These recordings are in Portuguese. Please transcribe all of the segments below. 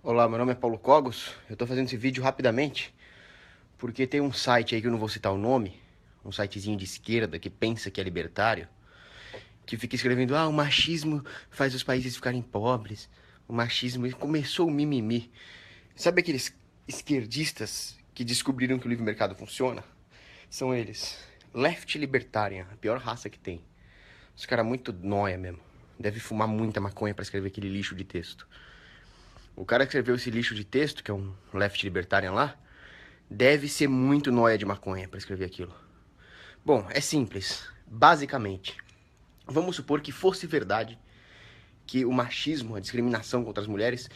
Olá, meu nome é Paulo Cogos. Eu tô fazendo esse vídeo rapidamente porque tem um site aí que eu não vou citar o nome, um sitezinho de esquerda que pensa que é libertário, que fica escrevendo: o machismo faz os países ficarem pobres. O machismo começou o mimimi. Sabe aqueles esquerdistas que descobriram que o livre mercado funciona? São eles. Left Libertarian, a pior raça que tem. Os caras muito nóia mesmo. Deve fumar muita maconha pra escrever aquele lixo de texto. O cara que escreveu esse lixo de texto, que é um left libertarian lá, deve ser muito nóia de maconha pra escrever aquilo. Bom, é simples. Basicamente, vamos supor que fosse verdade que o machismo, a discriminação contra as mulheres,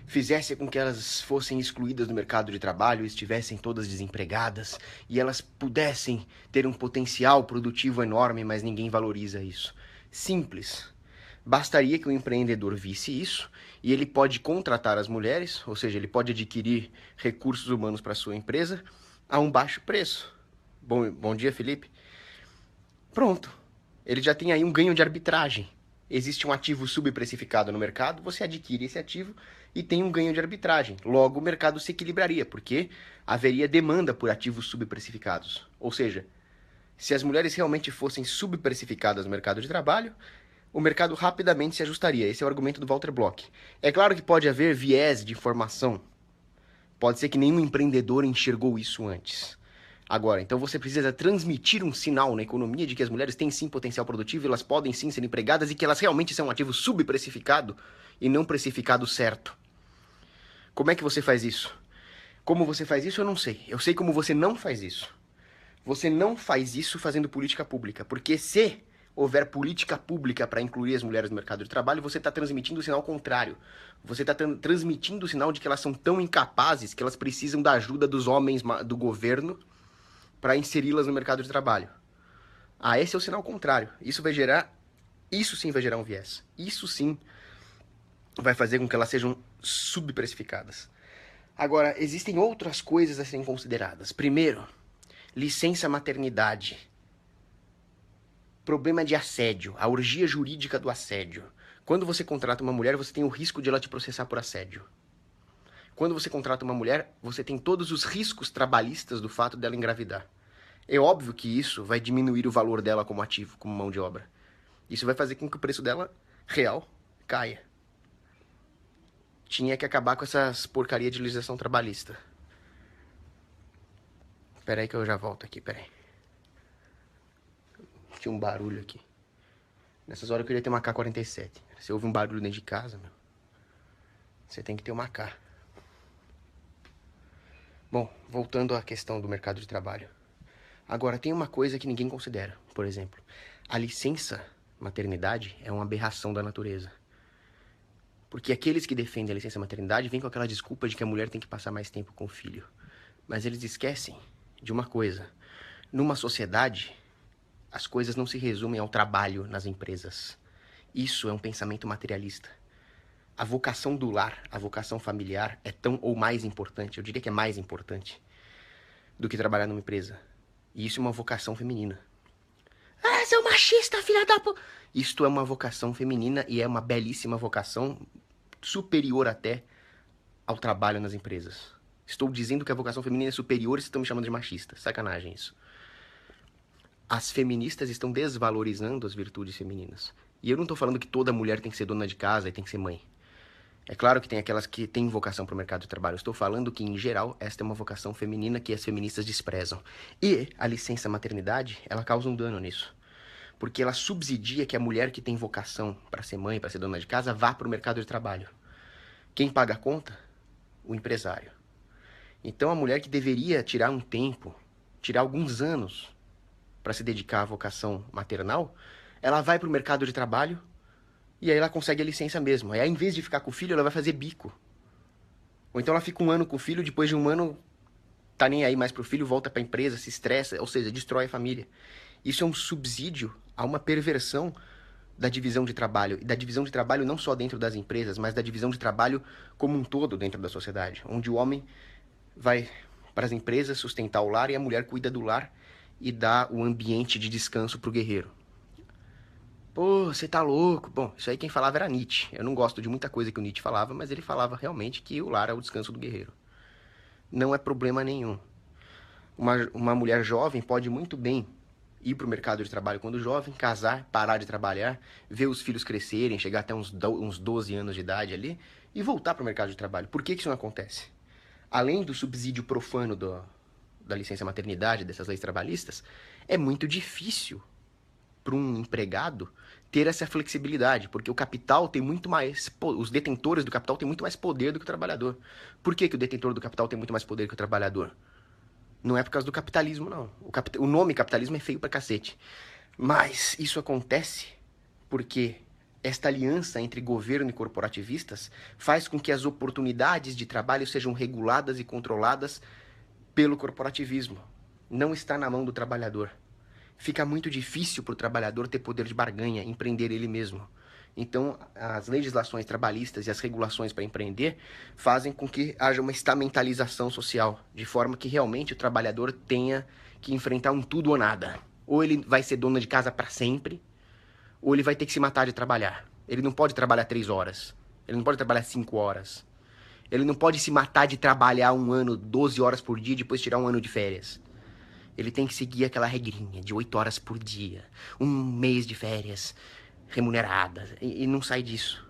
fizesse com que elas fossem excluídas do mercado de trabalho, estivessem todas desempregadas e elas pudessem ter um potencial produtivo enorme, mas ninguém valoriza isso. Simples. Bastaria que o empreendedor visse isso e ele pode contratar as mulheres, ou seja, ele pode adquirir recursos humanos para sua empresa a um baixo preço. Bom dia, Felipe. Pronto. Ele já tem aí um ganho de arbitragem. Existe um ativo subprecificado no mercado, você adquire esse ativo e tem um ganho de arbitragem. Logo, o mercado se equilibraria, porque haveria demanda por ativos subprecificados. Ou seja, se as mulheres realmente fossem subprecificadas no mercado de trabalho, o mercado rapidamente se ajustaria. Esse é o argumento do Walter Block. É claro que pode haver viés de informação. Pode ser que nenhum empreendedor enxergou isso antes. Agora, então você precisa transmitir um sinal na economia de que as mulheres têm sim potencial produtivo, elas podem sim ser empregadas e que elas realmente são um ativo subprecificado e não precificado certo. Como é que você faz isso? Como você faz isso, eu não sei. Eu sei como você não faz isso. Você não faz isso fazendo política pública, porque se houver política pública para incluir as mulheres no mercado de trabalho, você está transmitindo o sinal contrário. Você está transmitindo o sinal de que elas são tão incapazes que elas precisam da ajuda dos homens do governo para inseri-las no mercado de trabalho. Esse é o sinal contrário. Isso sim vai gerar um viés. Isso sim vai fazer com que elas sejam subprecificadas. Agora, existem outras coisas a serem consideradas. Primeiro, licença maternidade. Problema de assédio, a orgia jurídica do assédio. Quando você contrata uma mulher, você tem o risco de ela te processar por assédio. Quando você contrata uma mulher, você tem todos os riscos trabalhistas do fato dela engravidar. É óbvio que isso vai diminuir o valor dela como ativo, como mão de obra. Isso vai fazer com que o preço dela, real, caia. Tinha que acabar com essas porcaria de legislação trabalhista. Pera aí que eu já volto aqui, pera aí. Tinha um barulho aqui. Nessas horas eu queria ter uma K-47. Se ouve um barulho dentro de casa, meu, você tem que ter uma K. Bom, voltando à questão do mercado de trabalho. Agora, tem uma coisa que ninguém considera, por exemplo. A licença maternidade é uma aberração da natureza. Porque aqueles que defendem a licença maternidade vêm com aquela desculpa de que a mulher tem que passar mais tempo com o filho. Mas eles esquecem de uma coisa. Numa sociedade, as coisas não se resumem ao trabalho nas empresas. Isso é um pensamento materialista. A vocação do lar, a vocação familiar é tão ou mais importante, eu diria que é mais importante, do que trabalhar numa empresa. E isso é uma vocação feminina. Seu machista, filha da p... Isto é uma vocação feminina e é uma belíssima vocação, superior até ao trabalho nas empresas. Estou dizendo que a vocação feminina é superior e vocês estão me chamando de machista. Sacanagem isso. As feministas estão desvalorizando as virtudes femininas. E eu não estou falando que toda mulher tem que ser dona de casa e tem que ser mãe. É claro que tem aquelas que têm vocação para o mercado de trabalho. Eu estou falando que, em geral, esta é uma vocação feminina que as feministas desprezam. E a licença maternidade, ela causa um dano nisso. Porque ela subsidia que a mulher que tem vocação para ser mãe, para ser dona de casa, vá para o mercado de trabalho. Quem paga a conta? O empresário. Então a mulher que deveria tirar um tempo, tirar alguns anos para se dedicar à vocação maternal, ela vai para o mercado de trabalho e aí ela consegue a licença mesmo. Aí, em vez de ficar com o filho, ela vai fazer bico. Ou então ela fica um ano com o filho, depois de um ano tá nem aí mais pro filho, volta pra empresa, se estressa, ou seja, destrói a família. Isso é um subsídio a uma perversão da divisão de trabalho. E da divisão de trabalho não só dentro das empresas, mas da divisão de trabalho como um todo dentro da sociedade. Onde o homem vai para as empresas sustentar o lar e a mulher cuida do lar e dá o ambiente de descanso pro guerreiro. Pô, você tá louco. Bom, isso aí quem falava era Nietzsche. Eu não gosto de muita coisa que o Nietzsche falava, mas ele falava realmente que o lar é o descanso do guerreiro. Não é problema nenhum. Uma mulher jovem pode muito bem ir para o mercado de trabalho quando jovem, casar, parar de trabalhar, ver os filhos crescerem, chegar até uns 12 anos de idade ali e voltar para o mercado de trabalho. Por que isso não acontece? Além do subsídio profano da licença maternidade, dessas leis trabalhistas, é muito difícil para um empregado ter essa flexibilidade, porque o capital tem muito mais, os detentores do capital têm muito mais poder do que o trabalhador. Por que o detentor do capital tem muito mais poder que o trabalhador? Não é por causa do capitalismo, não. O nome capitalismo é feio pra cacete. Mas isso acontece porque esta aliança entre governo e corporativistas faz com que as oportunidades de trabalho sejam reguladas e controladas pelo corporativismo. Não está na mão do trabalhador. Fica muito difícil para o trabalhador ter poder de barganha, empreender ele mesmo. Então, as legislações trabalhistas e as regulações para empreender fazem com que haja uma estamentalização social, de forma que realmente o trabalhador tenha que enfrentar um tudo ou nada. Ou ele vai ser dono de casa para sempre, ou ele vai ter que se matar de trabalhar. Ele não pode trabalhar 3 horas, ele não pode trabalhar 5 horas, ele não pode se matar de trabalhar um ano, 12 horas por dia e depois tirar um ano de férias. Ele tem que seguir aquela regrinha de 8 horas por dia, um mês de férias remuneradas, e não sai disso.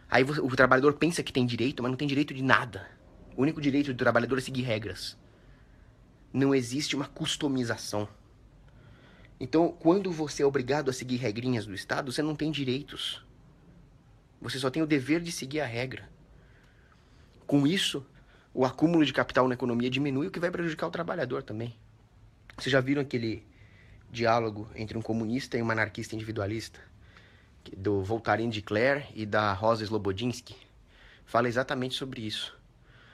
Aí o trabalhador pensa que tem direito, mas não tem direito de nada. O único direito do trabalhador é seguir regras. Não existe uma customização. Então, quando você é obrigado a seguir regrinhas do Estado, você não tem direitos. Você só tem o dever de seguir a regra. Com isso, o acúmulo de capital na economia diminui, o que vai prejudicar o trabalhador também. Vocês já viram aquele diálogo entre um comunista e um anarquista individualista? Do Voltaire de Cleyre e da Rosa Slobodinsky? Fala exatamente sobre isso.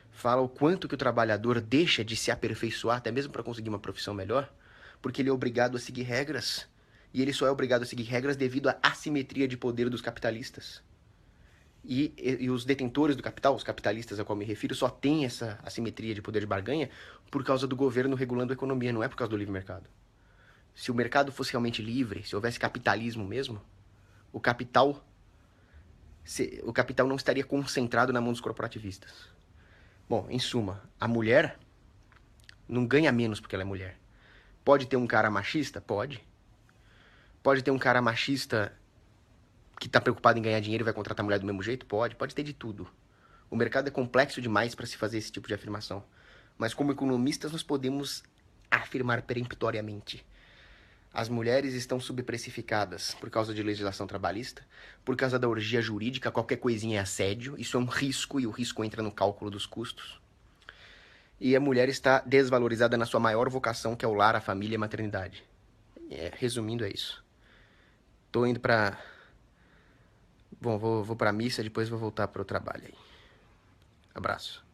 Fala o quanto que o trabalhador deixa de se aperfeiçoar, até mesmo para conseguir uma profissão melhor, porque ele é obrigado a seguir regras. E ele só é obrigado a seguir regras devido à assimetria de poder dos capitalistas. E os detentores do capital, os capitalistas a qual me refiro, só têm essa assimetria de poder de barganha por causa do governo regulando a economia, não é por causa do livre mercado. Se o mercado fosse realmente livre, se houvesse capitalismo mesmo, o capital, o capital não estaria concentrado na mão dos corporativistas. Bom, em suma, a mulher não ganha menos porque ela é mulher. Pode ter um cara machista? Pode. Pode ter um cara machista que está preocupado em ganhar dinheiro e vai contratar a mulher do mesmo jeito? Pode. Pode ter de tudo. O mercado é complexo demais para se fazer esse tipo de afirmação. Mas como economistas nós podemos afirmar peremptoriamente: as mulheres estão subprecificadas por causa de legislação trabalhista, por causa da orgia jurídica, qualquer coisinha é assédio, isso é um risco e o risco entra no cálculo dos custos. E a mulher está desvalorizada na sua maior vocação, que é o lar, a família e a maternidade. Resumindo, é isso. Tô indo pra... Bom, vou pra missa, depois vou voltar pro trabalho aí. Abraço.